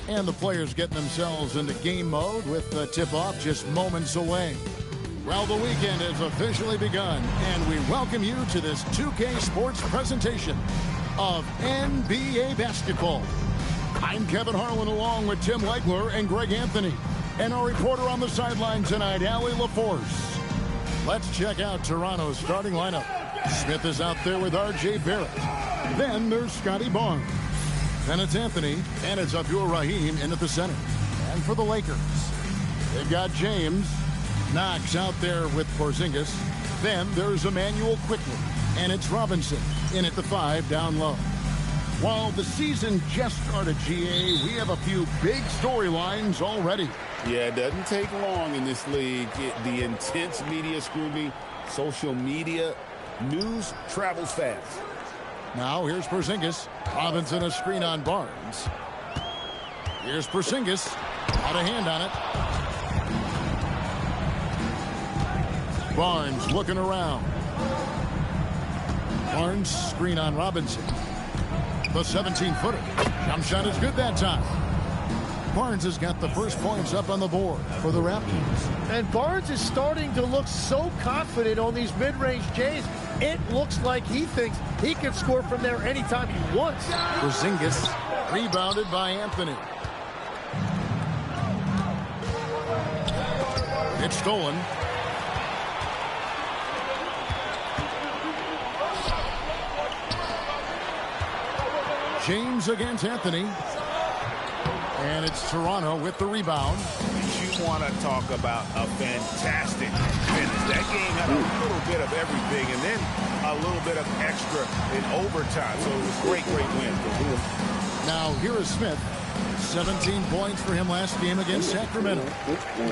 And the players getting themselves into game mode with the tip-off just moments away. Well, the weekend has officially begun, and we welcome you to this 2K Sports presentation of NBA basketball. I'm Kevin Harlan along with Tim Legler and Greg Anthony. And our reporter on the sideline tonight, Allie LaForce. Let's check out Toronto's starting lineup. Smith is out there with R.J. Barrett. Then there's Scotty Barnes. Then it's Anthony, and it's Abdul Rahim in at the center. And for the Lakers, they've got James. Knox out there with Porzingis. Then there's Emmanuel Quickly, and it's Robinson in at the 5 down low. While the season just started, GA, we have a few big storylines already. Yeah, it doesn't take long in this league. The intense media scrutiny, social media, news travels fast. Now here's Porzingis. Robinson a screen on Barnes. Here's Porzingis. Out of hand on it. Barnes looking around. Barnes screen on Robinson. The 17-footer. Jump shot is good that time. Barnes has got the first points up on the board for the Raptors. And Barnes is starting to look so confident on these mid-range Jays. It looks like he thinks he can score from there anytime he wants. Porzingis rebounded by Anthony. It's stolen. James against Anthony. And it's Toronto with the rebound. You want to talk about a fantastic finish. That game had a little bit of everything and then a little bit of extra in overtime. So it was a great win for him. Now here is Smith. 17 points for him last game against Sacramento.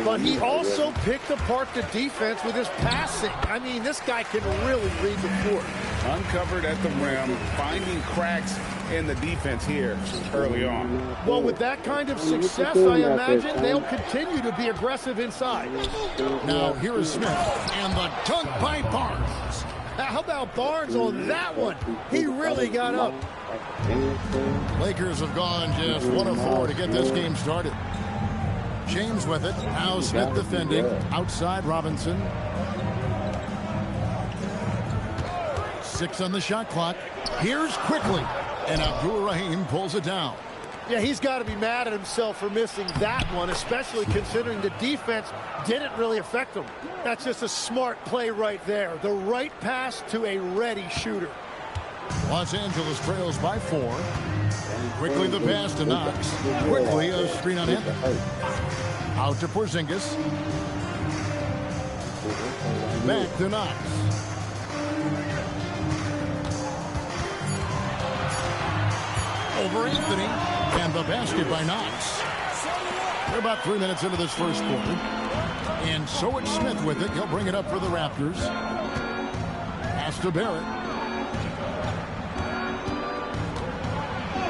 But he also picked apart the defense with his passing. I mean, this guy can really read the court. Uncovered at the rim, finding cracks in the defense here early on. Well, with that kind of success, I imagine they'll continue to be aggressive inside. Now here is Smith, and the dunk by Barnes. How about Barnes on that one? He really got up. Lakers have gone just 1 of 4 to get this game started. James with it. Now Smith defending. Outside Robinson. 6 on the shot clock. Here's Quickly. And Abdul Rahim pulls it down. Yeah, he's got to be mad at himself for missing that one, especially considering the defense didn't really affect him. That's just a smart play right there. The right pass to a ready shooter. Los Angeles trails by 4. Quickly the pass to Knox. Quickly a screen on Anthony. Out to Porzingis. Back to Knox. Over Anthony. And the basket by Knox. We're about 3 minutes into this first quarter. And so it's Smith with it. He'll bring it up for the Raptors. Pass to Barrett.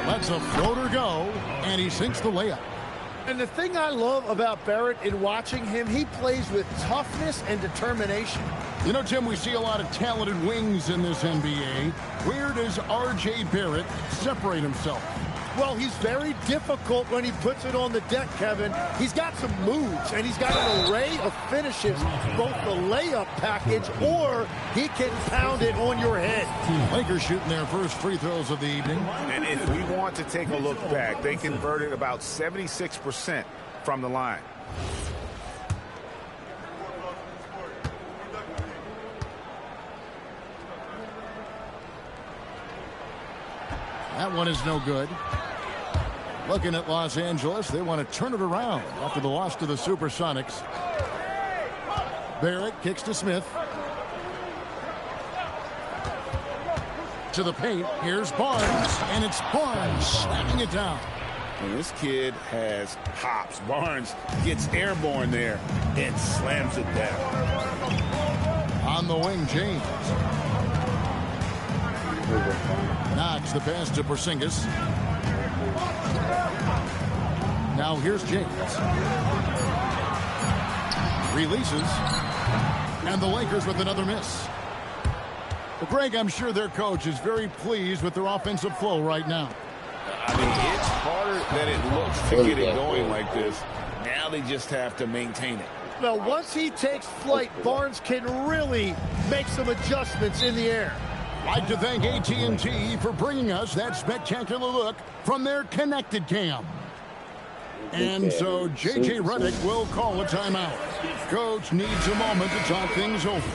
Lets a floater go, and he sinks the layup. And the thing I love about Barrett in watching him, he plays with toughness and determination. You know, Tim, we see a lot of talented wings in this NBA. Where does R.J. Barrett separate himself? Well, he's very difficult when he puts it on the deck, Kevin. He's got some moves, and he's got an array of finishes, both the layup package, or he can pound it on your head. Lakers shooting their first free throws of the evening. And if we want to take a look back, they converted about 76% from the line. That one is no good. Looking at Los Angeles, they want to turn it around after the loss to the Supersonics. Barrett kicks to Smith. To the paint. Here's Barnes, and it's Barnes slamming it down. And this kid has hops. Barnes gets airborne there and slams it down. On the wing, James. Knox the pass to Porzingis. Now here's James. Releases. And the Lakers with another miss. Well, Greg, I'm sure their coach is very pleased with their offensive flow right now. I mean, it's harder than it looks to get it going like this. Now they just have to maintain it. Now, once he takes flight, Barnes can really make some adjustments in the air. I'd like to thank AT&T for bringing us that spectacular look from their connected cam. And so J.J. Redick will call a timeout. Coach needs a moment to talk things over.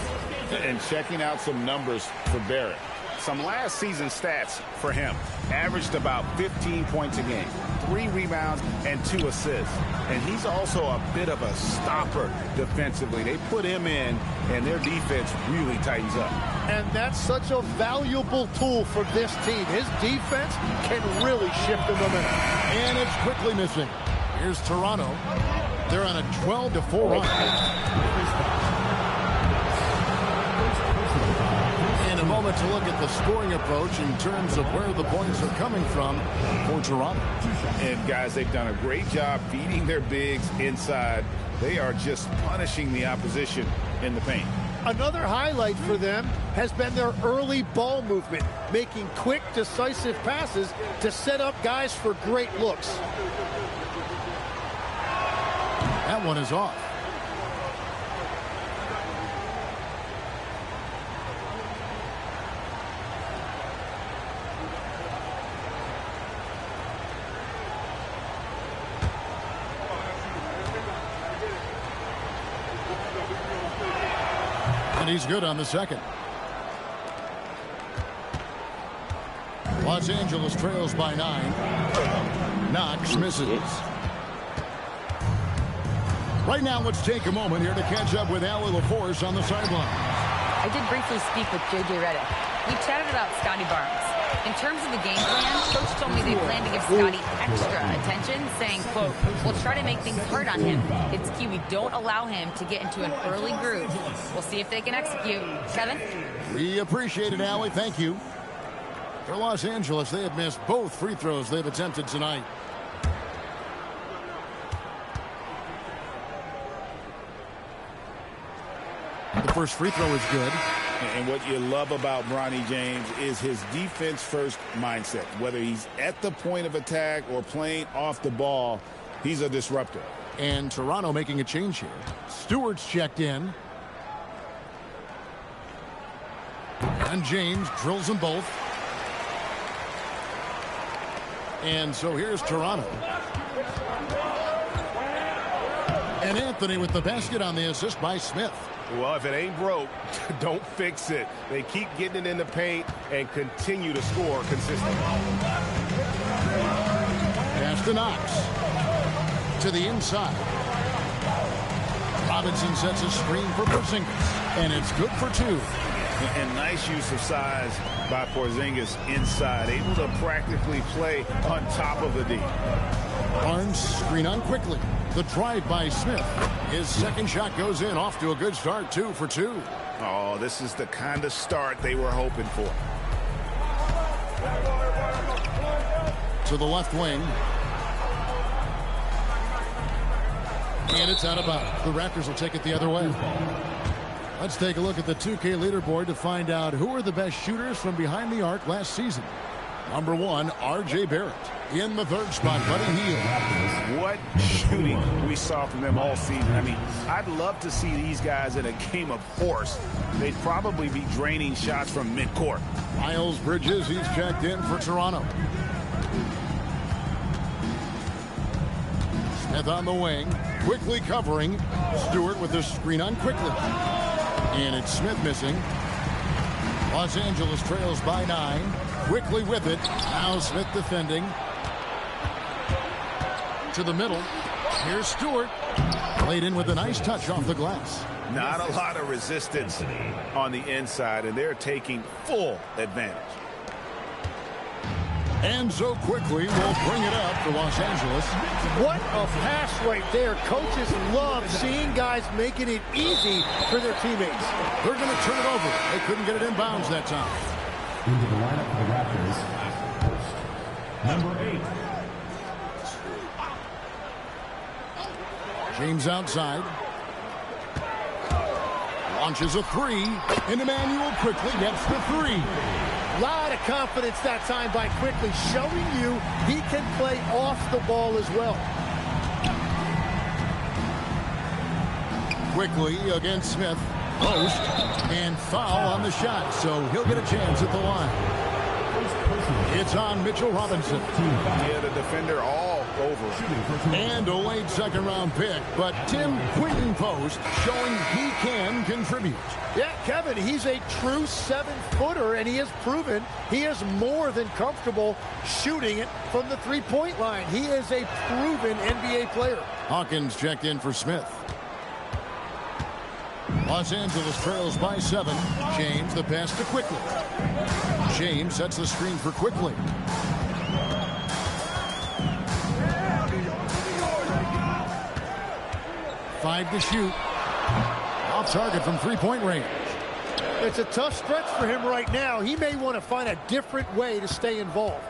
And checking out some numbers for Barrett. Some last season stats for him. Averaged about 15 points a game, 3 rebounds, and 2 assists. And he's also a bit of a stopper defensively. They put him in, and their defense really tightens up. And that's such a valuable tool for this team. His defense can really shift the momentum. And it's quickly missing. Here's Toronto. They're on a 12-4 run. A moment to look at the scoring approach in terms of where the points are coming from for Toronto. And guys, they've done a great job feeding their bigs inside. They are just punishing the opposition in the paint. Another highlight for them has been their early ball movement, making quick, decisive passes to set up guys for great looks. That one is off. And he's good on the second. Los Angeles trails by 9. Knox misses. Right now, let's take a moment here to catch up with Allie LaForce on the sideline. I did briefly speak with J.J. Redick. We chatted about Scotty Barnes. In terms of the game plan, Coach told me they plan to give Scotty extra attention, saying, quote, we'll try to make things hard on him. It's key we don't allow him to get into an early groove. We'll see if they can execute. Kevin? We appreciate it, Allie. Thank you. For Los Angeles, they have missed both free throws they've attempted tonight. The first free throw is good. And what you love about Bronny James is his defense-first mindset. Whether he's at the point of attack or playing off the ball, he's a disruptor. And Toronto making a change here. Stewart's checked in. And James drills them both. And so here's Toronto. And Anthony with the basket on the assist by Smith. Well, if it ain't broke, don't fix it. They keep getting it in the paint and continue to score consistently. Pass to Knox. To the inside. Robinson sets a screen for Porzingis. And it's good for 2. And nice use of size by Porzingis inside. Able to practically play on top of the D. Barnes screen on quickly. The drive by Smith. His second shot goes in, off to a good start, 2 for 2. Oh, this is the kind of start they were hoping for. To the left wing. And it's out of bounds. The Raptors will take it the other way. Let's take a look at the 2K leaderboard to find out who are the best shooters from behind the arc last season. Number 1, R.J. Barrett. In the 3rd spot, Buddy Hield. What shooting we saw from them all season. I mean, I'd love to see these guys in a game of force. They'd probably be draining shots from midcourt. Miles Bridges, he's checked in for Toronto. Smith on the wing, quickly covering. Stewart with the screen on quickly. And it's Smith missing. Los Angeles trails by 9. Quickly with it. Now Smith defending. To the middle. Here's Stewart. Played in with a nice touch off the glass. Not a lot of resistance on the inside, and they're taking full advantage. And so quickly we'll bring it up for Los Angeles. What a pass right there. Coaches love seeing guys making it easy for their teammates. They're going to turn it over. They couldn't get it in bounds that time. Into the lineup for the Raptors, number 8. James outside. Launches a 3. And Emmanuel quickly gets the 3. A lot of confidence that time by Quickly, showing you he can play off the ball as well. Quickly against Smith. Post and foul on the shot, so he'll get a chance at the line. It's on Mitchell Robinson. Yeah, the defender all over. And a late second-round pick, but Tim Quinton Post showing he can contribute. Yeah, Kevin, he's a true 7-footer, and he has proven he is more than comfortable shooting it from the three-point line. He is a proven NBA player. Hawkins checked in for Smith. Los Angeles trails by 7. James the pass to Quickly. James sets the screen for Quickly. Five to shoot. Off target from three-point range. It's a tough stretch for him right now. He may want to find a different way to stay involved.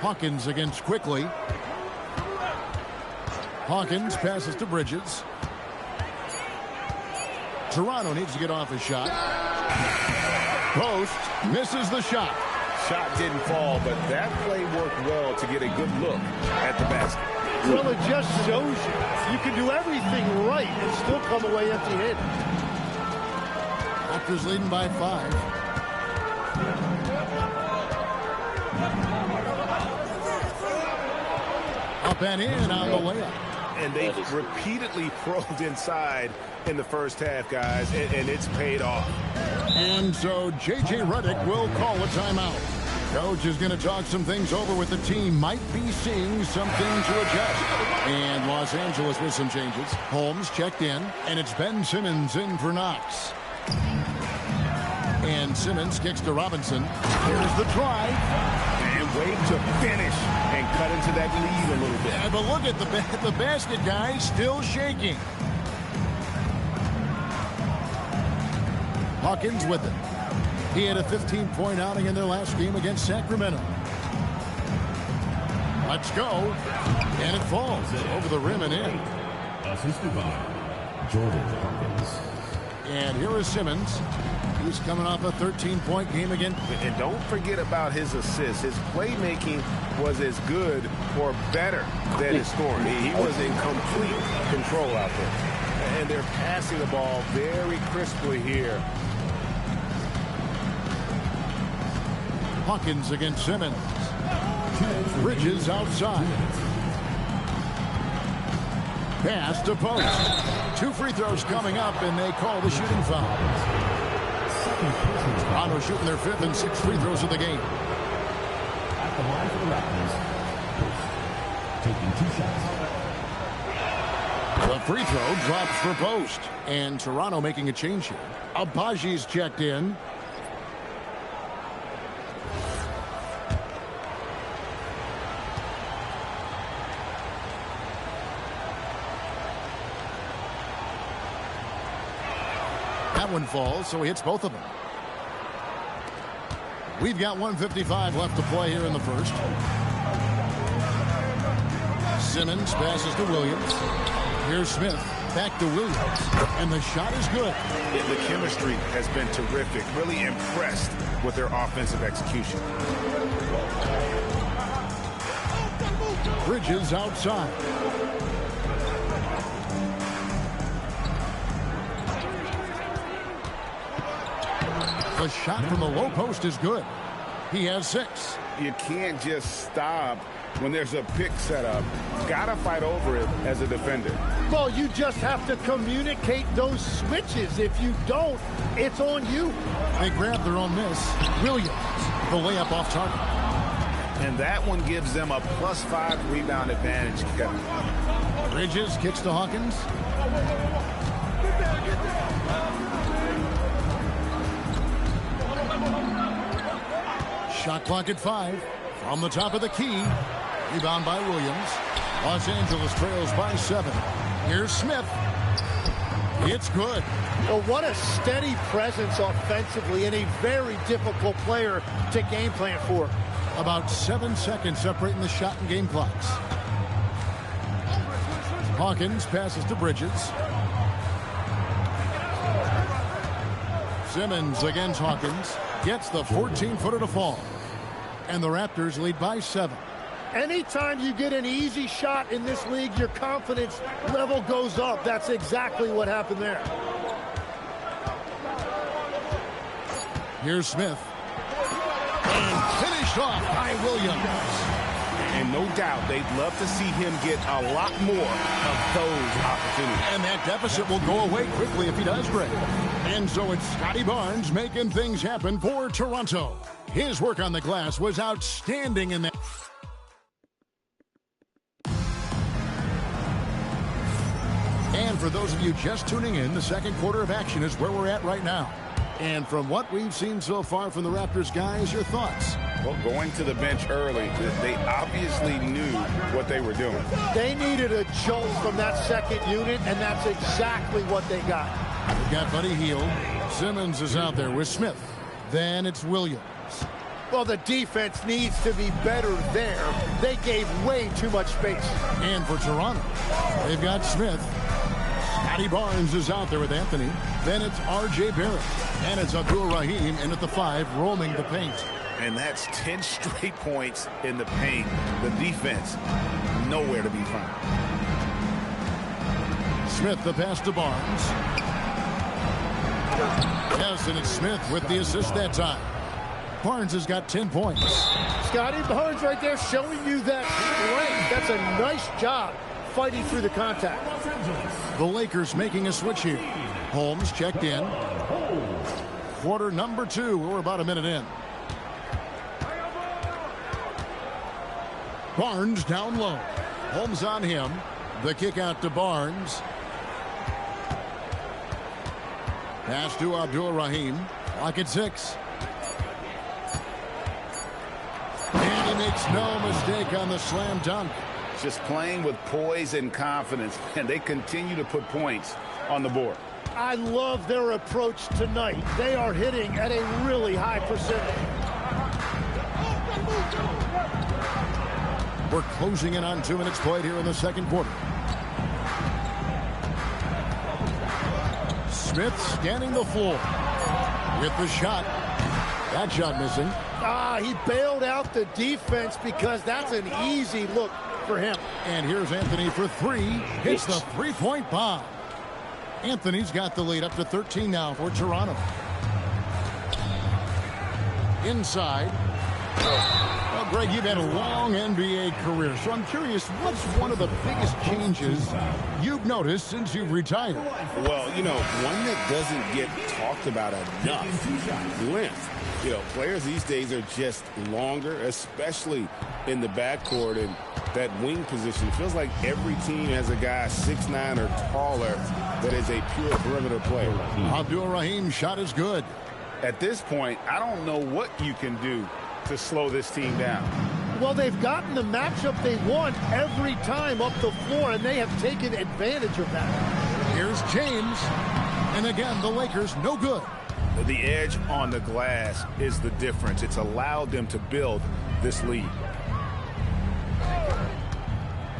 Hawkins against Quickly. Hawkins passes to Bridges. Toronto needs to get off a shot. Post misses the shot. Shot didn't fall, but that play worked well to get a good look at the basket. Well, it just shows you can do everything right and still come away empty-handed. Raptors leading by 5. Up and in on the layup. And they repeatedly probed inside in the first half, guys, and it's paid off. And so J.J. Redick will call a timeout. Coach is going to talk some things over with the team. Might be seeing something to adjust. And Los Angeles with some changes. Holmes checked in, and it's Ben Simmons in for Knox. And Simmons kicks to Robinson. Here's the drive. And wait to finish and cut into that lead a little bit. Yeah, but look at the basket, guys, still shaking. Hawkins with it. He had a 15-point outing in their last game against Sacramento. Let's go. And it falls over the rim and in. Assisted by Jordan Hawkins. And here is Simmons. He's coming off a 13-point game again. And don't forget about his assists. His playmaking was as good or better than his scoring. He was in complete control out there. And they're passing the ball very crisply here. Hawkins against Simmons. Bridges outside. Pass to Post. 2 free throws coming up, and they call the shooting foul. Toronto shooting their 5th and 6th free throws of the game. At the line for the Raptors, taking 2 shots. The free throw drops for Post. And Toronto making a change here. Abaji's checked in. That one falls, so he hits both of them. We've got 1:55 left to play here in the first. Simmons passes to Williams. Here's Smith. Back to Williams. And the shot is good. Yeah, the chemistry has been terrific. Really impressed with their offensive execution. Bridges outside. The shot from the low post is good. He has 6. You can't just stop when there's a pick set up. Gotta fight over it as a defender. Well, you just have to communicate those switches. If you don't, it's on you. They grab their own miss. Williams, the layup off target. And that one gives them a +5 rebound advantage, Kevin. Bridges kicks to Hawkins. Shot clock at 5. From the top of the key. Rebound by Williams. Los Angeles trails by 7. Here's Smith. It's good. Well, what a steady presence offensively and a very difficult player to game plan for. About 7 seconds separating the shot and game clocks. Hawkins passes to Bridges. Simmons against Hawkins. Gets the 14-footer to fall. And the Raptors lead by 7. Anytime you get an easy shot in this league, your confidence level goes up. That's exactly what happened there. Here's Smith. And finished off by Williams. And no doubt they'd love to see him get a lot more of those opportunities. And that deficit will go away quickly if he does break. And so it's Scotty Barnes making things happen for Toronto. His work on the glass was outstanding in that. And for those of you just tuning in, the second quarter of action is where we're at right now. And from what we've seen so far from the Raptors guys, your thoughts? Well, going to the bench early, they obviously knew what they were doing. They needed a jolt from that second unit, and that's exactly what they got. They've got Buddy Hield. Simmons is out there with Smith. Then it's Williams. Well, the defense needs to be better there. They gave way too much space. And for Toronto, they've got Smith. Scotty Barnes is out there with Anthony. Then it's R.J. Barrett. And it's Abdul-Rahim in at the 5, roaming the paint. And that's 10 straight points in the paint. The defense, nowhere to be found. Smith, the pass to Barnes. Yes, and it's Smith with the assist that time. Barnes has got 10 points. Scotty Barnes right there showing you that strength. That's a nice job fighting through the contact. The Lakers making a switch here. Holmes checked in. Quarter number 2. We're about a minute in. Barnes down low. Holmes on him. The kick out to Barnes. Pass to Abdul-Rahim. Clock at 6. And he makes no mistake on the slam dunk. Just playing with poise and confidence, and they continue to put points on the board. I love their approach tonight. They are hitting at a really high percentage. We're closing in on 2 minutes played here in the second quarter. Smith scanning the floor with the shot. That shot missing. He bailed out the defense because that's an easy look for him. And here's Anthony for 3. Hits the three-point bomb. Anthony's got the lead up to 13 now for Toronto. Inside. Well, Greg, you've had a long NBA career, so I'm curious, what's one of the biggest changes you've noticed since you've retired? Well, you know, one that doesn't get talked about enough, length. You know, players these days are just longer, especially in the backcourt, and that wing position. Feels like every team has a guy 6'9" or taller that is a pure perimeter player. Abdul-Rahim's shot is good. At this point, I don't know what you can do to slow this team down. Well, they've gotten the matchup they want every time up the floor, and they have taken advantage of that. Here's James. And again, the Lakers no good. The edge on the glass is the difference. It's allowed them to build this lead.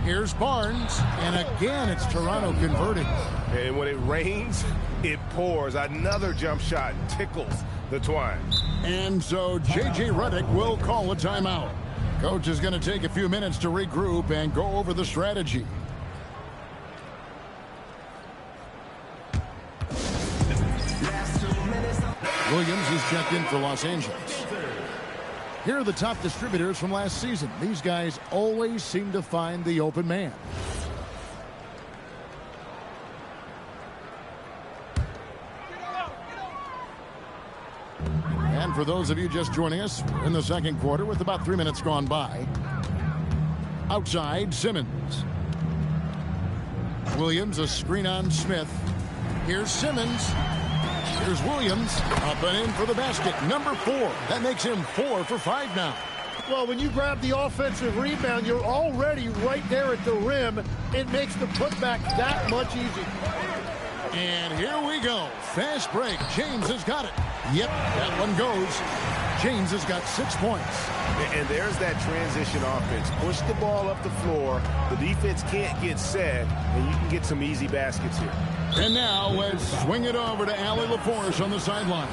Here's Barnes. And again, it's Toronto converting. And when it rains, it pours. Another jump shot tickles the twine. And so J.J. Redick will call a timeout. Coach is going to take a few minutes to regroup and go over the strategy. Williams is checked in for Los Angeles. Here are the top distributors from last season. These guys always seem to find the open man. And for those of you just joining us, we're in the second quarter with about 3 minutes gone by. Outside, Simmons. Williams, a screen on Smith. Here's Simmons. Here's Williams. Up and in for the basket. Number 4. That makes him 4 for 5 now. Well, when you grab the offensive rebound, you're already right there at the rim. It makes the putback that much easier. And here we go. Fast break. James has got it. Yep, that one goes. James has got 6 points. And there's that transition offense. Push the ball up the floor. The defense can't get set, and you can get some easy baskets here. And now let's swing it over to Allie LaForce on the sideline.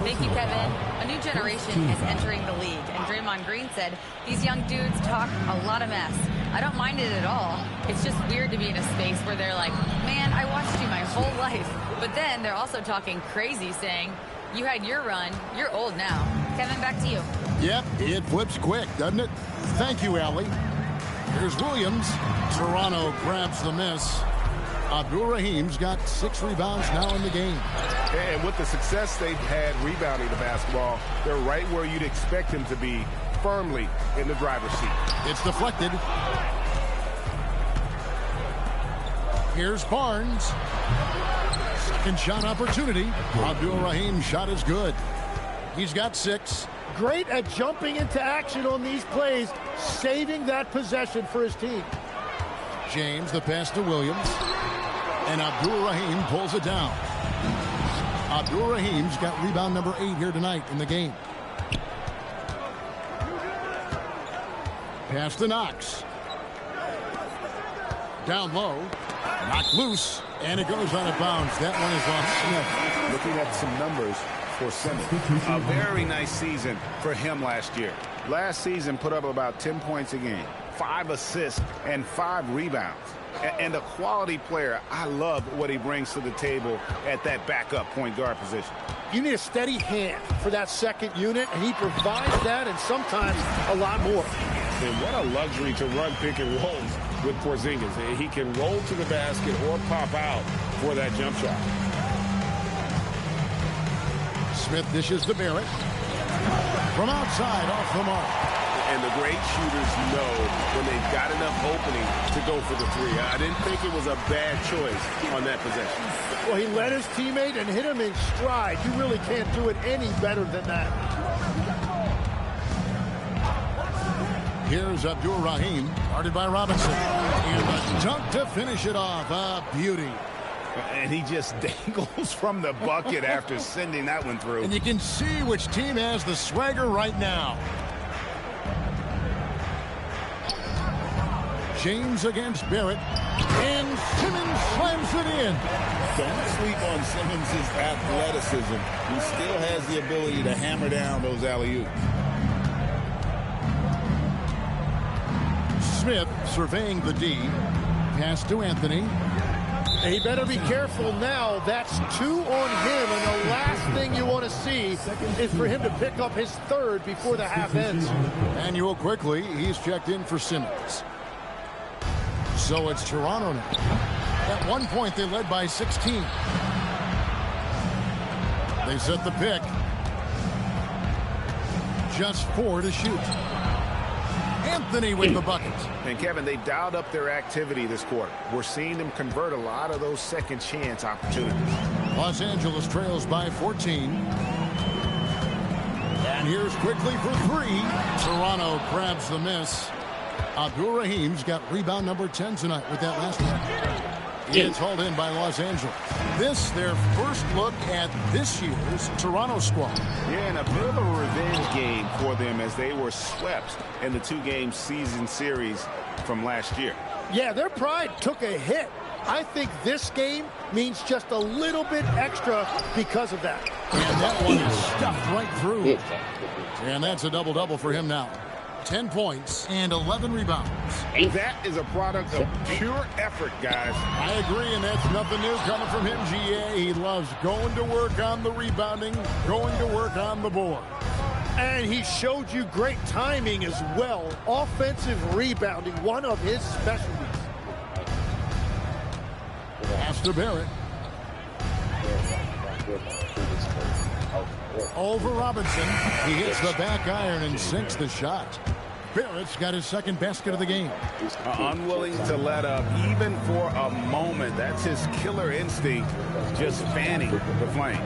Thank you, Kevin. A new generation is entering the league, and Draymond Green said these young dudes talk a lot of mess. I don't mind it at all. It's just weird to be in a space where they're like, man, I watched you my whole life. But then they're also talking crazy, saying, you had your run, you're old now. Kevin, back to you. Yep, it flips quick, doesn't it? Thank you, Allie. Here's Williams. Toronto grabs the miss. Abdul-Rahim's got 6 rebounds now in the game. And with the success they've had rebounding the basketball, they're right where you'd expect them to be, firmly in the driver's seat. It's deflected. Here's Barnes. Second shot opportunity. Abdul-Rahim's shot is good. He's got 6. Great at jumping into action on these plays, saving that possession for his team. James, the pass to Williams. And Abdul-Rahim pulls it down. Abdul-Rahim's got rebound number 8 here tonight in the game. Pass to Knox. Down low. Knocked loose. And it goes out of bounds. That one is off Smith. Looking at some numbers for Simmons. A very nice season for him last year. Last season put up about 10 points a game, 5 assists, and 5 rebounds. And a quality player. I love what he brings to the table at that backup point guard position. You need a steady hand for that second unit, and he provides that and sometimes a lot more. And what a luxury to run pick and rolls with Porzingis. He can roll to the basket or pop out for that jump shot. Smith dishes to Barrett. From outside, off the mark. And the great shooters know when they've got enough opening to go for the 3. I didn't think it was a bad choice on that possession. Well, he led his teammate and hit him in stride. You really can't do it any better than that. Here's Abdul-Rahim, guarded by Robinson. And a dunk to finish it off. A beauty. And he just dangles from the bucket after sending that one through. And you can see which team has the swagger right now. James against Barrett. And Simmons slams it in. Don't sleep on Simmons' athleticism. He still has the ability to hammer down those alley-oops. Smith surveying the D. Pass to Anthony. He better be careful now. That's 2 on him, and the last thing you want to see is for him to pick up his 3rd before the half ends. Manuel quickly. He's checked in for Simmons. So it's Toronto now. At one point, they led by 16. They set the pick. Just 4 to shoot. Anthony with the bucket. And Kevin, they dialed up their activity this quarter. We're seeing them convert a lot of those second chance opportunities. Los Angeles trails by 14. And here's quickly for 3. Toronto grabs the miss. Abdul-Rahim's got rebound number 10 tonight with that last one. It's hauled in by Los Angeles. This, their first look at this year's Toronto squad. Yeah, and a bit of a revenge game for them as they were swept in the 2-game season series from last year. Yeah, their pride took a hit. I think this game means just a little bit extra because of that. And that one is stuffed right through. And that's a double-double for him now. 10 points and 11 rebounds. That is a product of pure effort, guys. I agree, and that's nothing new coming from him, GA. He loves going to work on the rebounding, going to work on the board. And he showed you great timing as well. Offensive rebounding, one of his specialties. Pass to Barrett. Over Robinson. He hits the back iron and sinks the shot. Barrett's got his 2nd basket of the game. Unwilling to let up even for a moment. That's his killer instinct, just fanning the flames.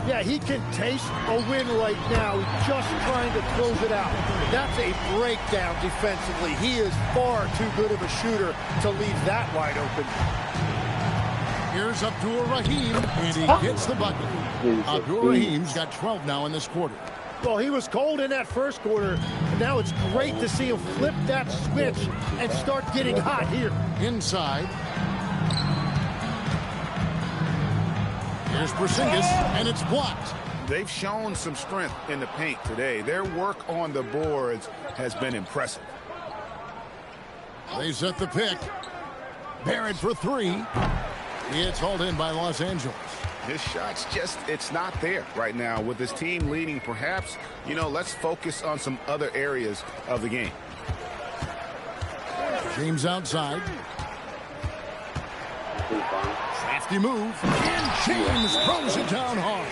Yeah, he can taste a win right now, just trying to close it out. That's a breakdown defensively. He is far too good of a shooter to leave that wide open. Here's Abdul-Rahim, and he gets the bucket. Abdul-Rahim's got 12 now in this quarter. Well, he was cold in that first quarter. Now it's great to see him flip that switch and start getting hot here. Inside. Here's Porzingis, and it's blocked. They've shown some strength in the paint today. Their work on the boards has been impressive. They set the pick. Barrett for three. It's hauled in by Los Angeles. His shot's just, it's not there right now. With his team leading, perhaps, let's focus on some other areas of the game. James outside. Crafty move. And James throws it down hard.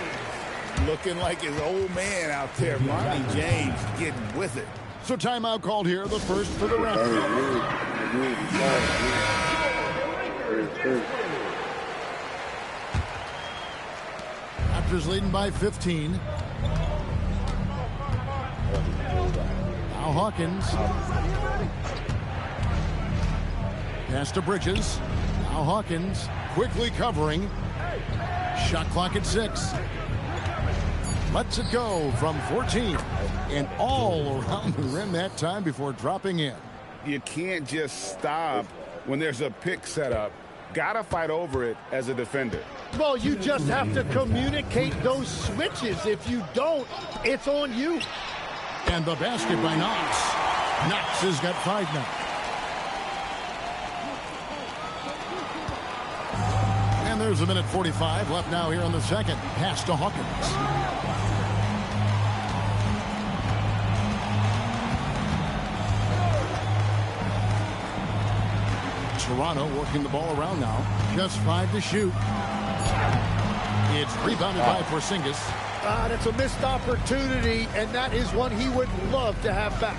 Looking like his old man out there, Monty James, getting with it. So timeout called here, the first for the Raptors. Raptors leading by 15. Now Hawkins. Pass to Bridges. Now Hawkins quickly covering. Shot clock at 6. Lets it go from 14. And all around the rim that time before dropping in. You can't just stop when there's a pick set up. Gotta fight over it as a defender. Well, you just have to communicate those switches. If you don't, it's on you. And the basket by Knox. Knox has got 5 now. And there's a minute 45 left now here on the second. Pass to Hawkins. Toronto working the ball around now. Just 5 to shoot. It's rebounded by Porzingis. That's a missed opportunity, and that is one he would love to have back.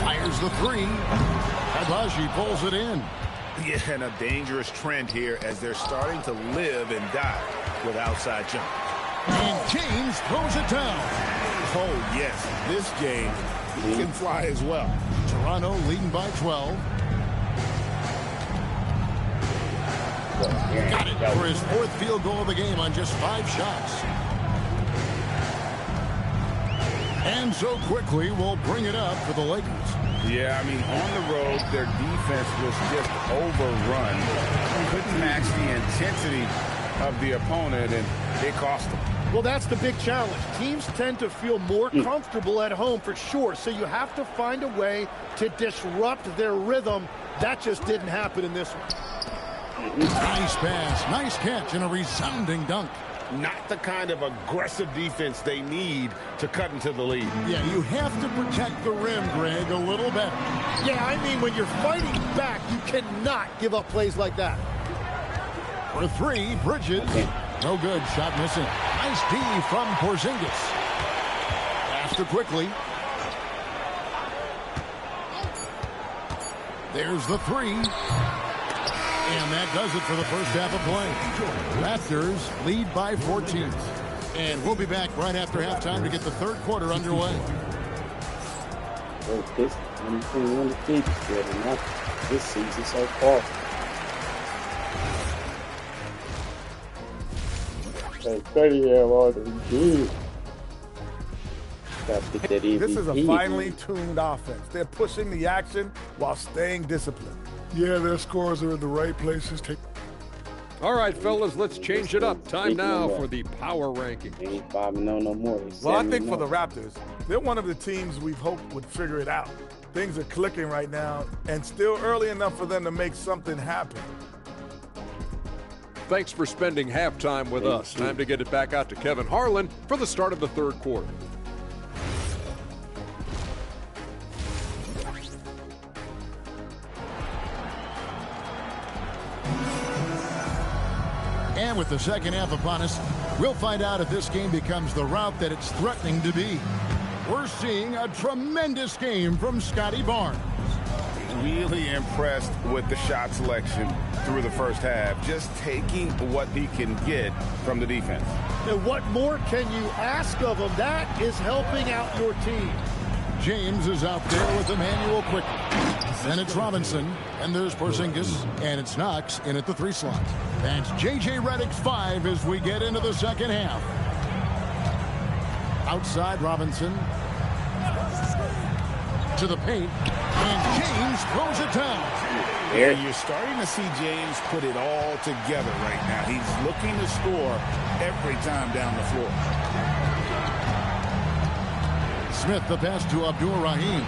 Fires the 3. Habashi pulls it in. Yeah, and a dangerous trend here as they're starting to live and die with outside jump. And James throws it down. Oh, yes, this game can fly as well. Toronto leading by 12. Got it for his 4th field goal of the game on just 5 shots. And so quickly we'll bring it up for the Lakers. Yeah, I mean, on the road, their defense was just overrun. Couldn't match the intensity of the opponent, and it cost them. Well, that's the big challenge. Teams tend to feel more comfortable at home for sure, so you have to find a way to disrupt their rhythm. That just didn't happen in this one. Nice pass, nice catch, and a resounding dunk. Not the kind of aggressive defense they need to cut into the lead. Yeah, you have to protect the rim, Greg, a little better. Yeah, I mean, when you're fighting back, you cannot give up plays like that. For 3, Bridges. No good, shot missing. Nice D from Porzingis. Faster quickly. There's the 3. And that does it for the first half of play. Raptors lead by 14. And we'll be back right after halftime to get the third quarter underway. This season so far. This is a finely tuned offense. They're pushing the action while staying disciplined. Yeah, their scores are in the right places. All right, fellas, let's change it up. Time now for the power ranking. Ain't 5-0 no more. Well, I think for the Raptors, they're one of the teams we've hoped would figure it out. Things are clicking right now, and still early enough for them to make something happen. Thanks for spending halftime with us. Time to get it back out to Kevin Harlan for the start of the third quarter. And with the second half upon us, we'll find out if this game becomes the route that it's threatening to be. We're seeing a tremendous game from Scotty Barnes. Really impressed with the shot selection through the first half, just taking what he can get from the defense. And what more can you ask of him? That is helping out your team. James is out there with Emmanuel quickly. Then it's Robinson, and there's Porzingis, and it's Knox in at the 3 slot. That's J.J. Redick's 5 as we get into the second half. Outside Robinson. To the paint, and James throws it down. Barrett. You're starting to see James put it all together right now. He's looking to score every time down the floor. Smith, the pass to Abdur-Rahim.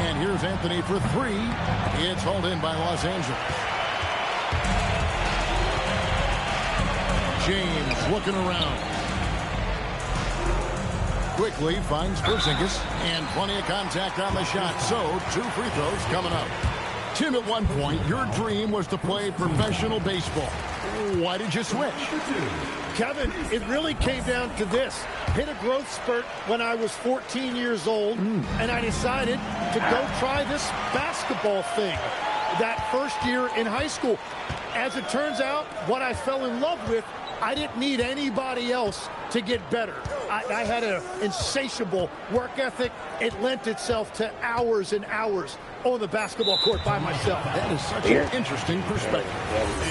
And here's Anthony for three. It's hauled in by Los Angeles. James looking around. Quickly finds Porzingis. And plenty of contact on the shot. So, 2 free throws coming up. Tim, at one point, your dream was to play professional baseball. Why did you switch? Kevin, it really came down to this. Hit a growth spurt when I was 14 years old, and I decided to go try this basketball thing that first year in high school. As it turns out, what I fell in love with, I didn't need anybody else to get better. I had an insatiable work ethic. It lent itself to hours and hours on the basketball court by myself. That is such an interesting perspective.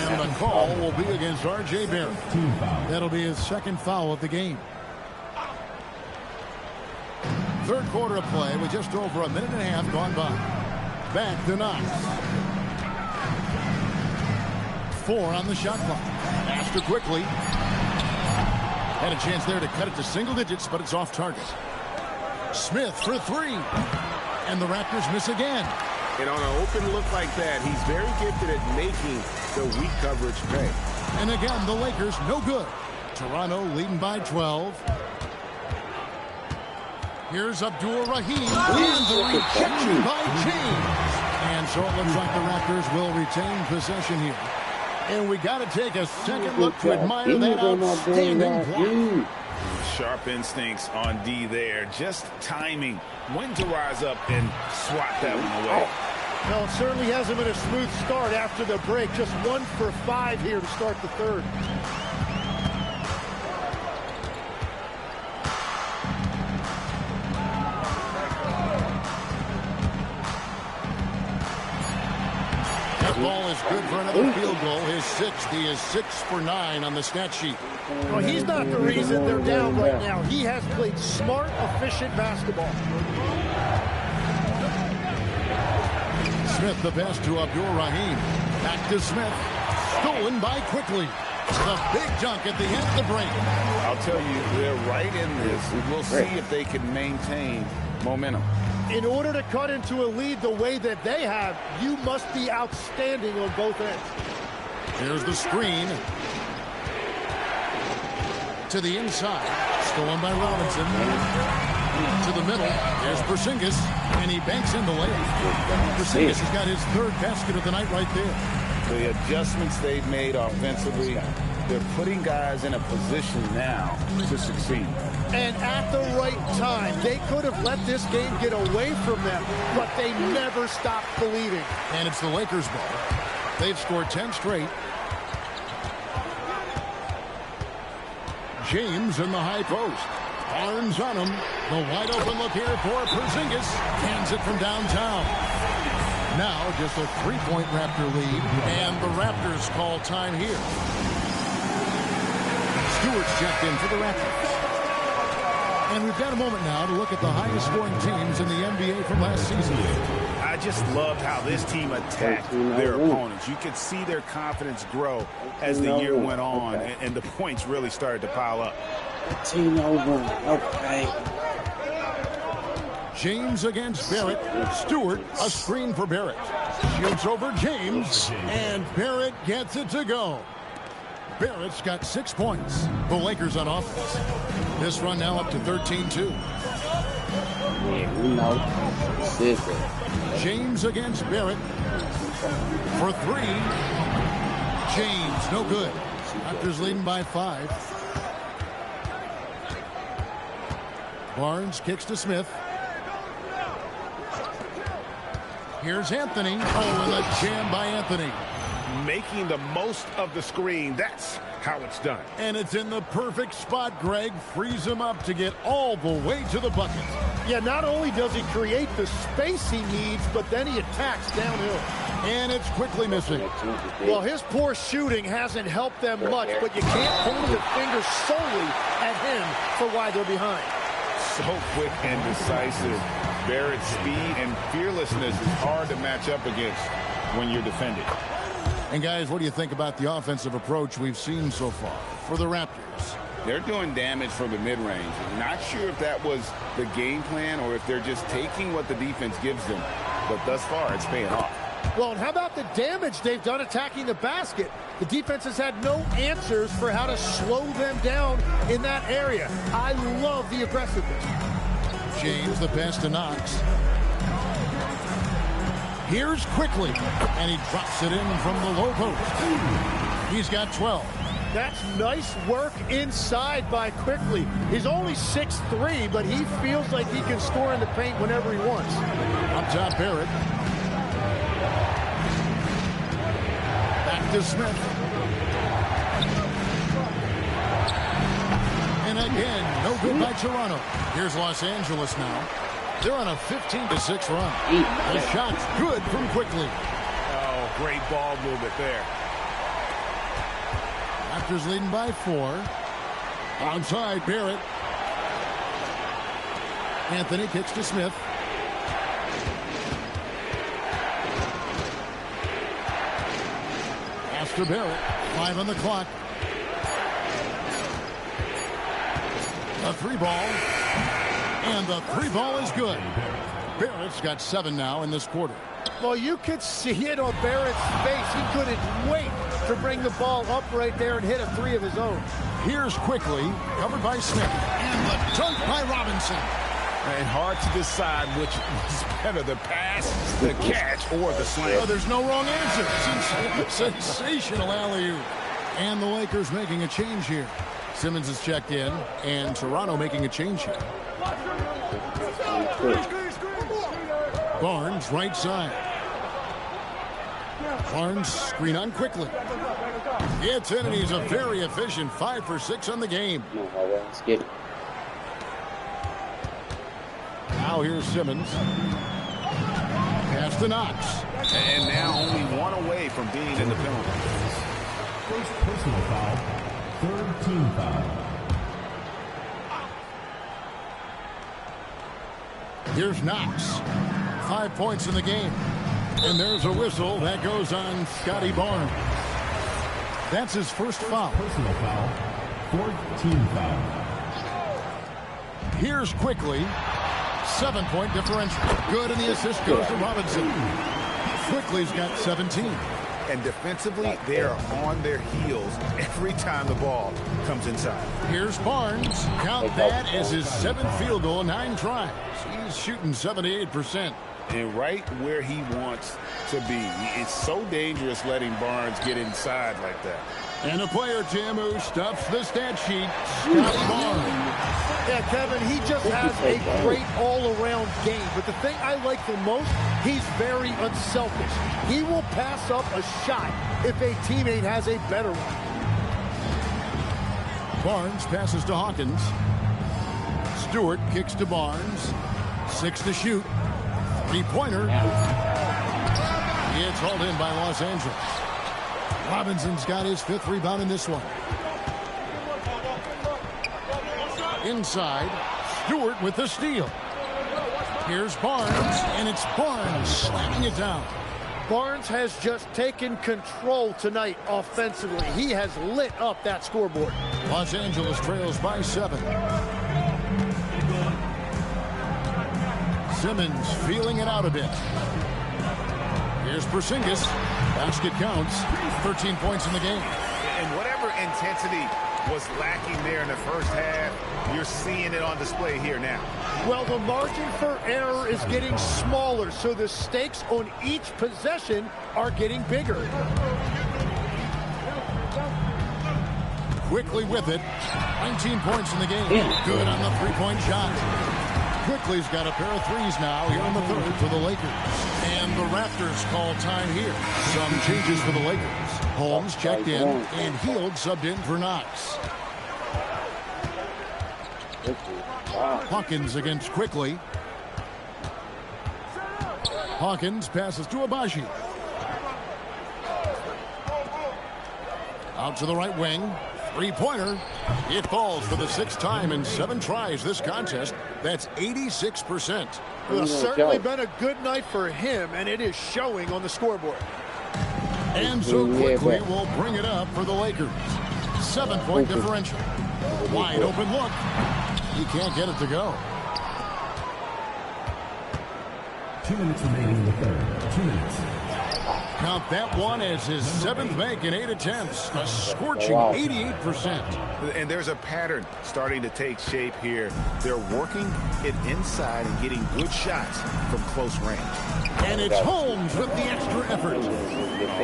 And the call will be against R.J. Barrett. That'll be his second foul of the game. Third quarter of play with just over a minute and a half gone by. Back to Knox. 4 on the shot clock. Faster quickly. Had a chance there to cut it to single digits, but it's off target. Smith for 3. And the Raptors miss again. And on an open look like that, he's very gifted at making the weak coverage pay. And again, the Lakers no good. Toronto leading by 12. Here's Abdur-Rahim. And the rejection by James. And so it looks like the Raptors will retain possession here. And we got to take a second look to admire that outstanding block. Sharp instincts on D there. Just timing when to rise up and swat that one away. No, it certainly hasn't been a smooth start after the break. Just 1 for 5 here to start the third. Ball is good for another field goal. His 6th. He is 6 for 9 on the stat sheet. Well, he's not the reason they're down right now. He has played smart, efficient basketball. Smith, the pass to Abdur-Rahim. Back to Smith. Stolen by Quickly. The big dunk at the end of the break. I'll tell you, they're right in this. We'll see if they can maintain momentum. In order to cut into a lead the way that they have, you must be outstanding on both ends. Here's the screen. To the inside. Stolen by Robinson. To the middle. There's Porzingis. And he banks in the layup. Porzingis has got his 3rd basket of the night right there. The adjustments they've made offensively, they're putting guys in a position now to succeed. And at the right time, they could have let this game get away from them, but they never stopped believing. And it's the Lakers' ball. They've scored 10 straight. James in the high post. Barnes on him. The wide open look here for Porzingis. Hands it from downtown. Now just a 3-point Raptor lead. And the Raptors call time here. Stewart's checked in for the Raptors. And we've got a moment now to look at the highest scoring teams in the NBA from last season. I just loved how this team attacked their opponents. You could see their confidence grow as the year went on, and the points really started to pile up. 15-0 run. Okay. James against Barrett. Stewart, a screen for Barrett. Shoots over James, and Barrett gets it to go. Barrett's got 6 points. The Lakers on offense. This run now up to 13-2. Yeah, we know. James against Barrett. For 3. James, no good. Raptors leading by 5. Barnes kicks to Smith. Here's Anthony. Oh, and a jam by Anthony. Making the most of the screen. That's how it's done. And it's in the perfect spot, Greg. Frees him up to get all the way to the bucket. Yeah, not only does he create the space he needs, but then he attacks downhill. And it's quickly missing. Well, his poor shooting hasn't helped them much, but you can't point your finger solely at him for why they're behind. So quick and decisive. Barrett's speed and fearlessness is hard to match up against. when you're defending. And guys, what do you think about the offensive approach we've seen so far for the Raptors? They're doing damage from the mid-range. Not sure if that was the game plan or if they're just taking what the defense gives them. But thus far, it's paying off. Well, and how about the damage they've done attacking the basket? The defense has had no answers for how to slow them down in that area. I love the aggressiveness. James, the pass to Knox. Here's Quickly, and he drops it in from the low post. He's got 12. That's nice work inside by Quickly. He's only 6'3", but he feels like he can score in the paint whenever he wants. Up top, Barrett. Back to Smith. And again, no good by Toronto. Here's Los Angeles now. They're on a 15-6 run. The shot's good from Quickly. Oh, great ball movement there. Raptors leading by 4. Outside, Barrett. Anthony kicks to Smith. Pass to Barrett. 5 on the clock. A 3 ball. And the 3 ball is good. Barrett's got 7 now in this quarter. Well, you could see it on Barrett's face. He couldn't wait to bring the ball up right there and hit a 3 of his own. Here's Quickly, covered by Smith. And the dunk by Robinson. And hard to decide which was better, the pass, the catch, or the slam. Oh, there's no wrong answer. Sensational alley-oop. And the Lakers making a change here. Simmons is checked in, and Toronto making a change here. Barnes, right side. Barnes, screen on Quickly. Gets in, and he's a very efficient 5 for 6 on the game. Let's get it. Now here's Simmons. Pass to Knox. And now only 1 away from being in the penalty. First personal foul, third team foul. Here's Knox. 5 points in the game. And there's a whistle that goes on Scotty Barnes. That's his first foul. Personal foul, fourth team foul. Here's Quickly. 7-point differential. Good, and the assist goes to Robinson. Quickly's got 17. And defensively, they are on their heels every time the ball comes inside. Here's Barnes. Count that as his 7th field goal, 9 tries. He's shooting 78%. And right where he wants to be. It's so dangerous letting Barnes get inside like that. And a player, Tim, who stuffs the stat sheet, Scotty Barnes. Yeah, Kevin, he just has a great all-around game. But the thing I like the most, he's very unselfish. He will pass up a shot if a teammate has a better one. Barnes passes to Hawkins. Stewart kicks to Barnes. 6 to shoot. 3-pointer. It's hauled in by Los Angeles. Robinson's got his 5th rebound in this one. Inside, Stewart with the steal. Here's Barnes, and it's Barnes slamming it down. Barnes has just taken control tonight offensively. He has lit up that scoreboard. Los Angeles trails by 7. Simmons feeling it out a bit. Here's Porzingis. Basket counts. 13 points in the game. And whatever intensity was lacking there in the first half, you're seeing it on display here now. Well, the margin for error is getting smaller, so the stakes on each possession are getting bigger. Quickly with it. 19 points in the game. Good on the 3-point shot. Quickly's got a pair of 3s now here in the 3rd for the Lakers. And the Raptors call time here. Some changes for the Lakers. Holmes checked in, and Hield subbed in for Knox. Hawkins against Quickly. Hawkins passes to Abaji. Out to the right wing. 3-pointer. It falls for the 6th time in 7 tries this contest. That's 86%. Well, certainly been a good night for him, and it is showing on the scoreboard. And so quickly we'll bring it up for the Lakers. 7-point differential. Wide open look. He can't get it to go. 2 minutes remaining in the third. 2 minutes. Count that one as his 7th make in 8 attempts. A scorching 88%. And there's a pattern starting to take shape here. They're working it inside and getting good shots from close range. And it's Holmes with the extra effort.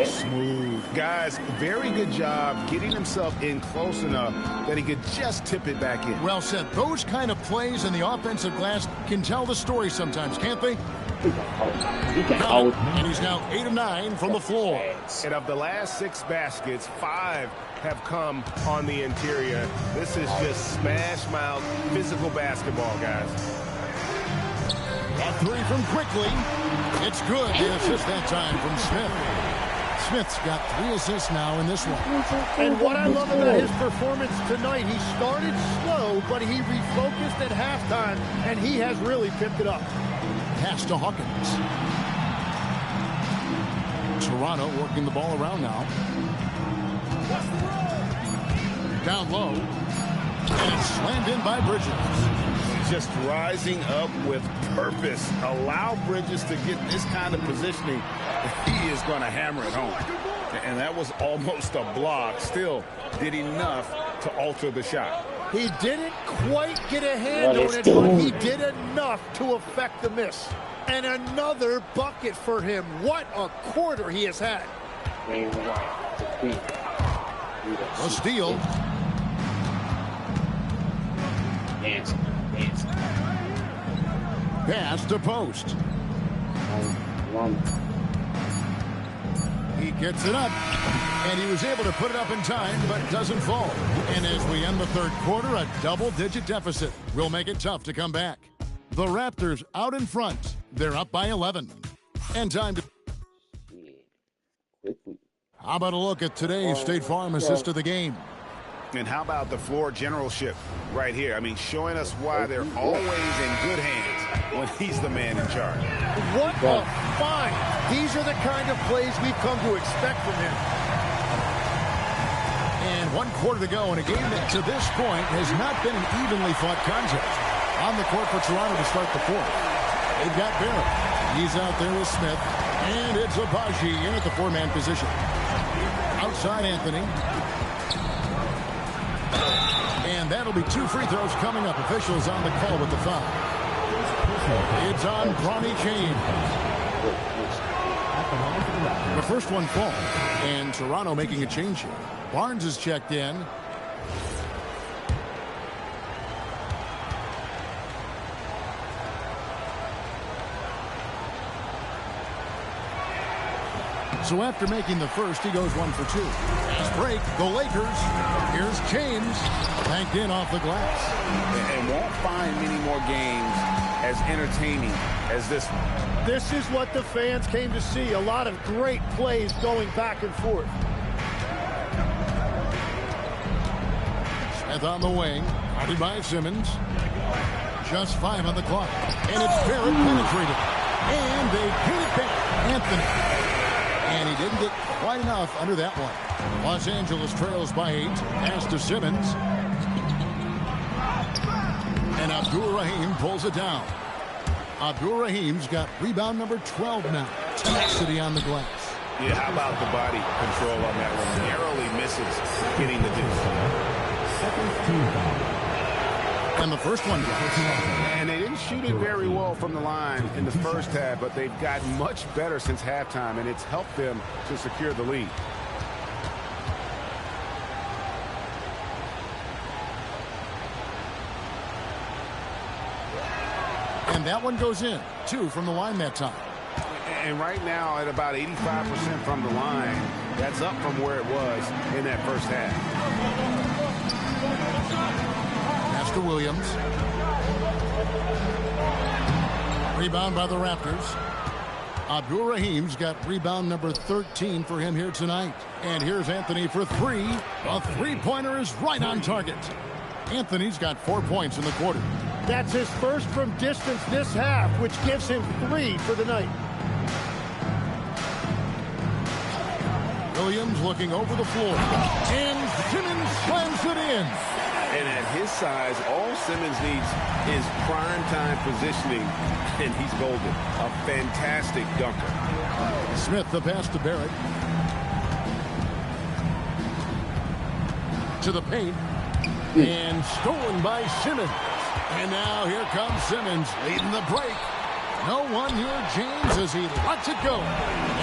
Smooth. Guys, very good job getting himself in close enough that he could just tip it back in. Well said. Those kind of plays in the offensive glass can tell the story sometimes, can't they? And he's now 8 of 9 from the floor. And of the last 6 baskets, 5 have come on the interior. This is just smash mouth physical basketball, guys. A 3 from Quickly. It's good. The assist that time from Smith. Smith's got 3 assists now in this one. And what I love about his performance tonight, he started slow, but he refocused at halftime, and he has really picked it up. Pass to Hawkins. Toronto working the ball around now. Down low. And it's slammed in by Bridges. Just rising up with purpose. Allow Bridges to get this kind of positioning. He is going to hammer it home. And that was almost a block. Still did enough to alter the shot. He didn't quite get a hand on it, but he did enough to affect the miss. And another bucket for him. What a quarter he has had. A steal. Pass to post. He gets it up, and he was able to put it up in time, but doesn't fall. And as we end the third quarter, a double-digit deficit will make it tough to come back. The Raptors out in front. They're up by 11. And time to... How about a look at today's State Farm assist of the game? And how about the floor generalship right here? I mean, showing us why they're always in good hands when he's the man in charge. What a find. These are the kind of plays we've come to expect from him. And 1 quarter to go in a game that to this point has not been an evenly fought contest. On the court for Toronto to start the fourth. They've got Barrett. He's out there with Smith. And it's Abaji in at the 4-man position. Outside Anthony. And that'll be 2 free throws coming up. Officials on the call with the foul. It's on Bronny James. The first one falls. And Toronto making a change here. Barnes is checked in. So after making the first, he goes 1 for 2. Fast break, the Lakers. Here's James, banked in off the glass. And won't find many more games as entertaining as this one. This is what the fans came to see. A lot of great plays going back and forth. Smith on the wing, guarded by Simmons. Just 5 on the clock. And it's Barrett penetrated. And they get it back. Anthony. And he didn't get quite enough under that one. Los Angeles trails by 8. Pass to Simmons. And Abdur-Rahim pulls it down. Abdur-Rahim's got rebound number 12 now. Tenacity on the glass. Yeah, how about the body control on that one? Narrowly misses getting the deuce. And the first one goes. And they didn't shoot it very well from the line in the first half, but they've gotten much better since halftime, and it's helped them to secure the lead. And that one goes in. 2 from the line that time. And right now at about 85% from the line, that's up from where it was in that first half. Pass to Williams. Rebound by the Raptors. Abdul-Rahim's got rebound number 13 for him here tonight. And here's Anthony for three. A three-pointer is right on target. Anthony's got 4 points in the quarter. That's his first from distance this half, which gives him 3 for the night. Williams looking over the floor. And Simmons slams it in. And at his size, all Simmons needs is prime time positioning, and he's golden. A fantastic dunker. Smith the pass to Barrett. To the paint. And stolen by Simmons. And now here comes Simmons leading the break. No one near James as he lets it go.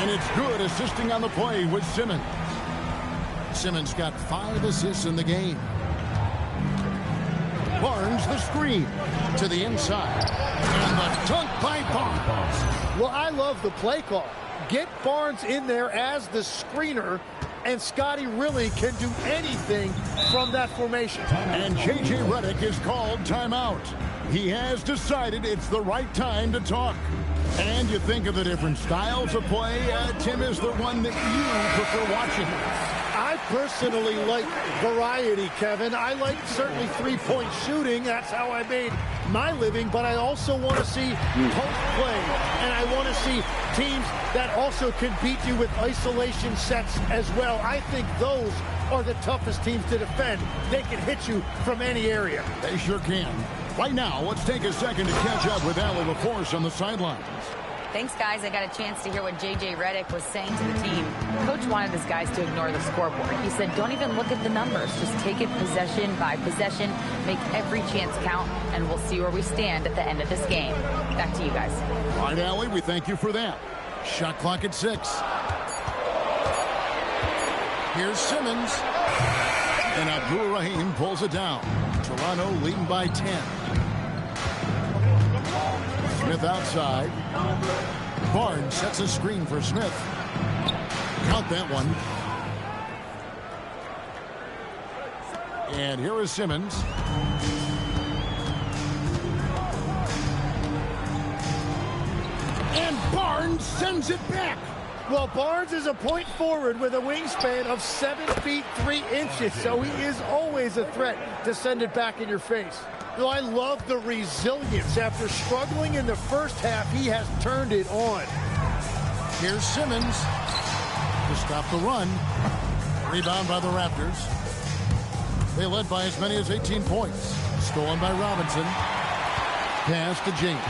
And it's good, assisting on the play with Simmons. Simmons got 5 assists in the game. Barnes the screen to the inside. And the dunk by Barnes. Well, I love the play call. Get Barnes in there as the screener, and Scotty really can do anything from that formation. And J.J. Redick is called timeout. He has decided it's the right time to talk. And you think of the different styles of play. Tim is the one that you prefer watching. I personally like variety, Kevin. I like certainly three-point shooting. That's how I made my living. But I also want to see post play. And I want to see teams that also can beat you with isolation sets as well. I think those are the toughest teams to defend. They can hit you from any area. They sure can. Right now, let's take a second to catch up with Allie LaForce on the sidelines. Thanks, guys. I got a chance to hear what J.J. Redick was saying to the team. Coach wanted his guys to ignore the scoreboard. He said, don't even look at the numbers. Just take it possession by possession, make every chance count, and we'll see where we stand at the end of this game. Back to you guys. All right, Allie, we thank you for that. Shot clock at 6. Here's Simmons. And Abdul-Rahim pulls it down. Toronto leading by 10. Smith outside. Barnes sets a screen for Smith. Count that one. And here is Simmons. And Barnes sends it back. Well, Barnes is a point forward with a wingspan of 7 feet 3 inches, so he is always a threat to send it back in your face. Well, I love the resilience. After struggling in the first half, he has turned it on. Here's Simmons to stop the run. Rebound by the Raptors. They led by as many as 18 points. Stolen by Robinson. Pass to James.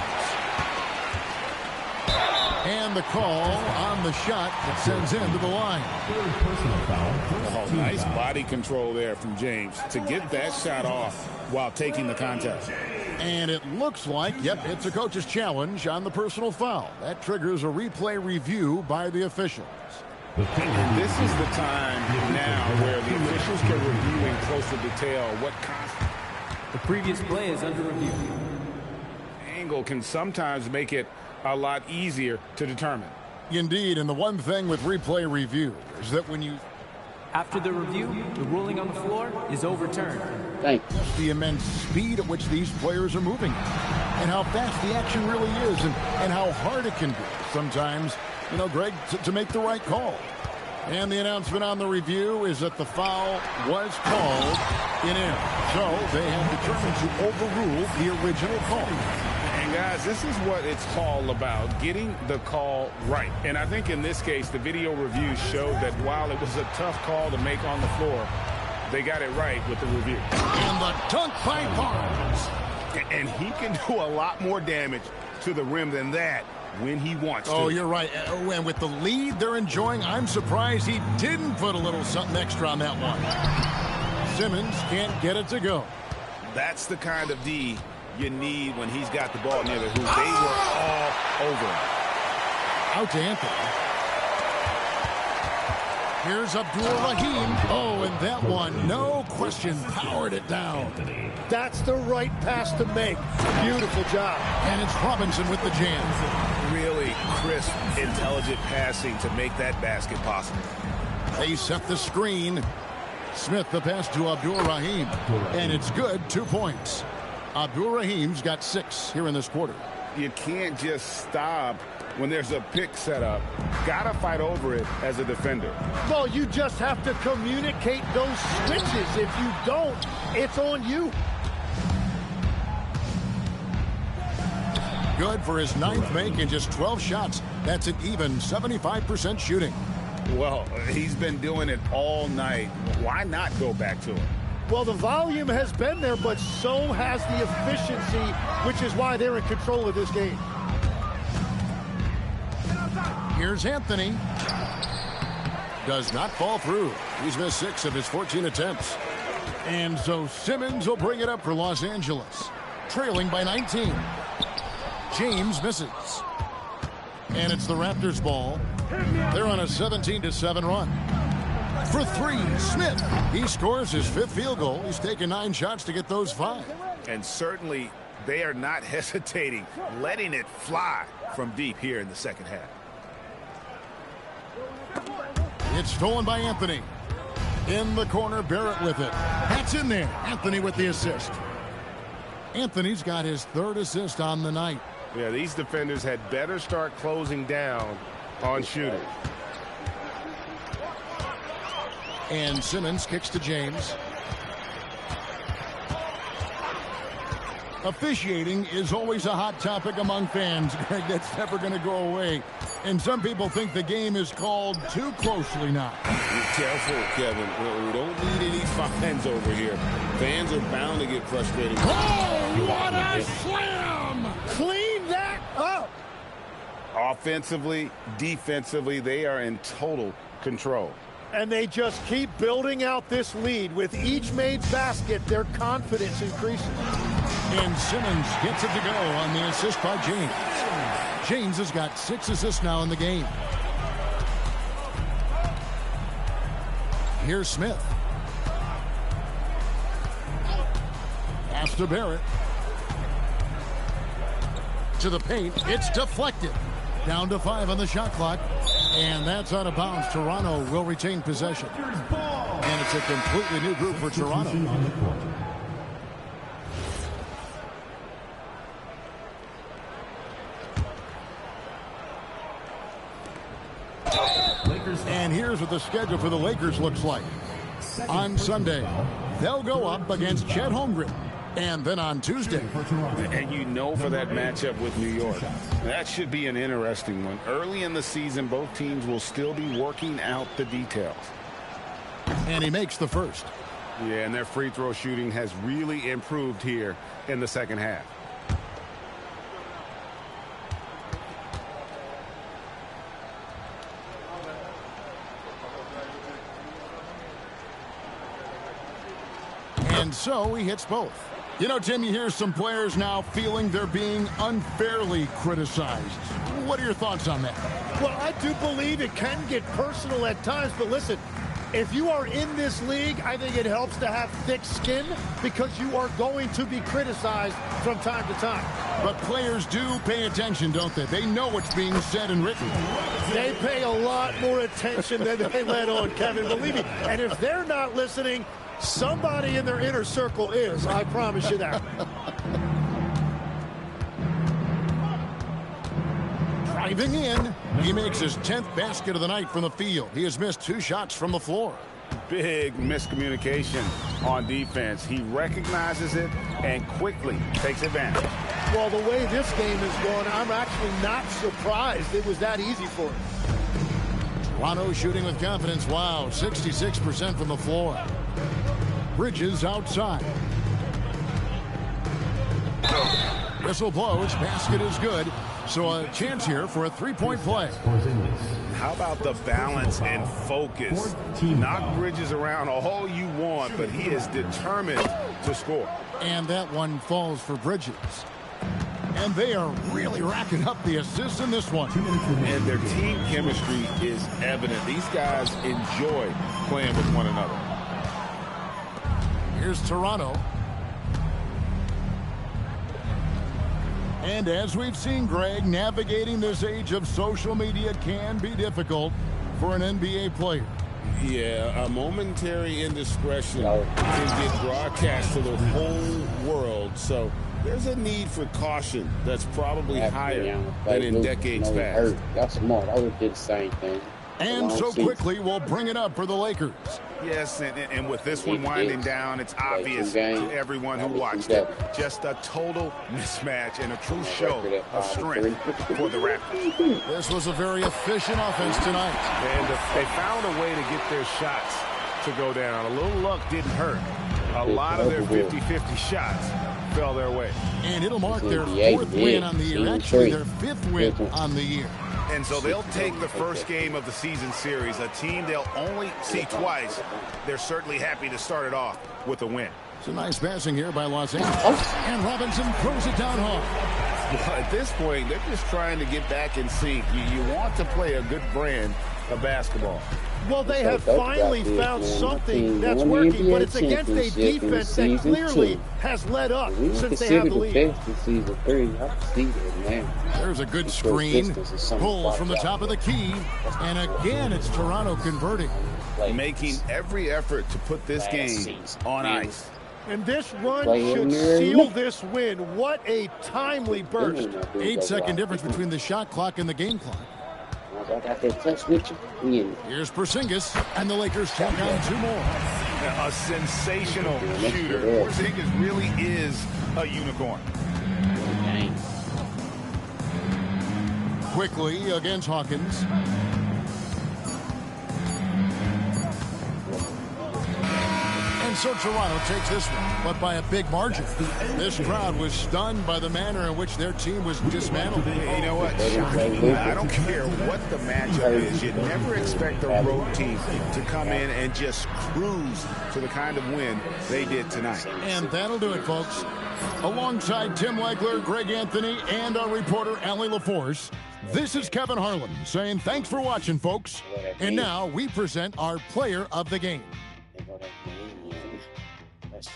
And the call on the shot that sends him to the line. Oh, nice body control there from James to get that shot off while taking the contact. And it looks like, yep, it's a coach's challenge on the personal foul. That triggers a replay review by the officials. And this is the time now where the officials can review in closer detail what the previous play is under review. Angle can sometimes make it a lot easier to determine. Indeed, and the one thing with replay review is that when you... After the review, the ruling on the floor is overturned. Thanks. The immense speed at which these players are moving and how fast the action really is and how hard it can be sometimes, you know, Greg, to make the right call. And the announcement on the review is that the foul was called in error. So they have determined to overrule the original call. And guys, this is what it's all about, getting the call right. And I think in this case, the video review showed that while it was a tough call to make on the floor, they got it right with the review. And the dunk by Barnes. And he can do a lot more damage to the rim than that when he wants to. Oh, you're right. And with the lead they're enjoying, I'm surprised he didn't put a little something extra on that one. Simmons can't get it to go. That's the kind of D you need when he's got the ball near the hoop. They were all over him. Out to Anthony. Here's Abdul-Rahim. Oh, and that one, no question, powered it down. That's the right pass to make. Beautiful job. And it's Robinson with the jam. Really crisp, intelligent passing to make that basket possible. They set the screen. Smith the pass to Abdul-Rahim. And it's good, 2 points. Abdul-Rahim's got 6 here in this quarter. You can't just stop when there's a pick set up. Got to fight over it as a defender. Well, you just have to communicate those switches. If you don't, it's on you. Good for his 9th make in just 12 shots. That's an even 75% shooting. Well, he's been doing it all night. Why not go back to it? Well, the volume has been there, but so has the efficiency, which is why they're in control of this game. Here's Anthony. Does not fall through. He's missed 6 of his 14 attempts. And so Simmons will bring it up for Los Angeles, trailing by 19. James misses. And it's the Raptors' ball. They're on a 17-7 run. For 3, Smith. He scores his 5th field goal. He's taken 9 shots to get those 5. And certainly they are not hesitating, letting it fly from deep here in the second half. It's stolen by Anthony. In the corner, Barrett with it. That's in there. Anthony with the assist. Anthony's got his 3rd assist on the night. Yeah, these defenders had better start closing down on shooters. And Simmons kicks to James. Officiating is always a hot topic among fans, Greg. That's never going to go away. And some people think the game is called too closely now. Be careful, Kevin. We don't need any fines over here. Fans are bound to get frustrated. Oh, what a slam! Clean that up! Offensively, defensively, they are in total control. And they just keep building out this lead. With each made basket, their confidence increases. And Simmons gets it to go on the assist by James. James has got 6 assists now in the game. Here's Smith. Pass to Barrett. To the paint. It's deflected. Down to 5 on the shot clock. And that's out of bounds. Toronto will retain possession. And it's a completely new group for Toronto. And here's what the schedule for the Lakers looks like. On Sunday, they'll go up against Chet Holmgren. And then on Tuesday. And you know for that matchup with New York, that should be an interesting one. Early in the season, both teams will still be working out the details. And he makes the first. Yeah, and their free throw shooting has really improved here in the second half. And so he hits both. You know, Tim, you hear some players now feeling they're being unfairly criticized. What are your thoughts on that? Well, I do believe it can get personal at times, but listen, if you are in this league, I think it helps to have thick skin because you are going to be criticized from time to time. But players do pay attention, don't they? They know what's being said and written. They pay a lot more attention than they let on, Kevin, believe me. And if they're not listening, somebody in their inner circle is. I promise you that. Driving in, he makes his 10th basket of the night from the field. He has missed 2 shots from the floor. Big miscommunication on defense. He recognizes it and quickly takes advantage. Well, the way this game is going, I'm actually not surprised it was that easy for him. Toronto shooting with confidence. Wow, 66% from the floor. Bridges outside. Whistle blows. Basket is good. So a chance here for a 3-point play. How about the balance and focus? Knock Bridges around all you want, but he is determined to score. And that one falls for Bridges. And they are really racking up the assists in this one. And their team chemistry is evident. These guys enjoy playing with one another. Here's Toronto. And as we've seen, Greg, navigating this age of social media can be difficult for an NBA player. Yeah, a momentary indiscretion can get broadcast to the whole world. So there's a need for caution that's probably higher than in decades past. That's smart. I would have did the same thing. And so quickly, we'll bring it up for the Lakers. Yes, and with this one winding down, it's obvious to everyone who watched it. Just a total mismatch and a true show of strength for the Raptors. This was a very efficient offense tonight. And they found a way to get their shots to go down. A little luck didn't hurt. A lot of their 50-50 shots fell their way. And it'll mark their 4th win on the year. Actually, their 5th win on the year. And so they'll take the first game of the season series, a team they'll only see twice. They're certainly happy to start it off with a win. It's a nice passing here by Los Angeles. And Robinson throws it down hard. Well, at this point, they're just trying to get back in sync. You want to play a good brand of basketball. Well, they have finally found something that's working, but it's against a defense that clearly has let up since they have the lead. There's a good screen. Pulls from the top of the key. And again, it's Toronto converting. Making every effort to put this game on ice. And this run should seal this win. What a timely burst. 8-second difference between the shot clock and the game clock. I got that touch with you. Here's Porzingis, and the Lakers take on 2 more. A sensational shooter. Porzingis really is a unicorn. Quickly against Hawkins. And so Toronto takes this one, but by a big margin. This crowd was stunned by the manner in which their team was dismantled. You know what? I don't care what the matchup is. You never expect a road team to come in and just cruise to the kind of win they did tonight. And that'll do it, folks. Alongside Tim Legler, Greg Anthony, and our reporter, Allie LaForce, this is Kevin Harlan saying thanks for watching, folks. And now we present our player of the game. Let's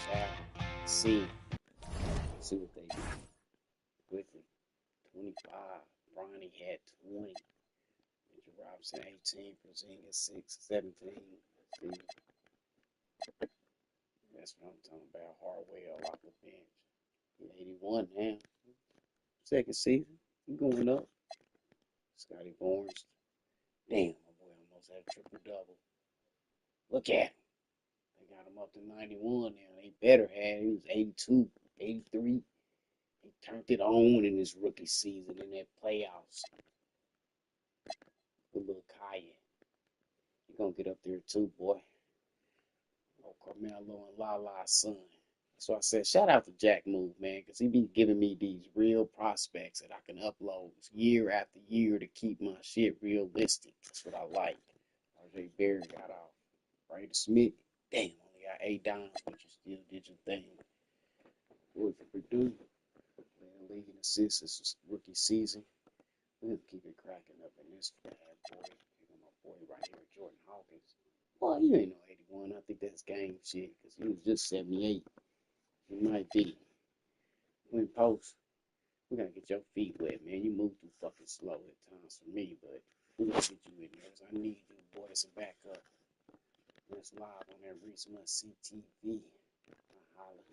see what they do. Quickly. 25. Bronny had 20. Mitchell Robinson 18. Porzingis 6, 17. See? That's what I'm talking about. Harwell off the bench. He's 81 now. Second season. He's going up. Scotty Barnes. Damn, my boy almost had a triple-double. Look at him. They got him up to 91 now. They better have. He was 82, 83. He turned it on in his rookie season in that playoffs. Good little Kaya. You're going to get up there too, boy. Oh, Carmelo and Lala's son. So I said, shout out to Jack Move, man, because he be giving me these real prospects that I can upload year after year to keep my shit realistic. That's what I like. RJ Barry got off. Brady Smith, damn, only got 8 downs, but you still did your thing. Boy, for Purdue, leading league in assists this rookie season. We're going to keep it cracking up in this bad boy. My boy right here, Jordan Hawkins. Well, you ain't no 81. I think that's game shit because he was just 78. It might be. When post, we gotta get your feet wet, man. You move too fucking slow at times for me, but we're gonna get you in there. I need you boys to back up. That's live on that Reese Must CTV. I holler.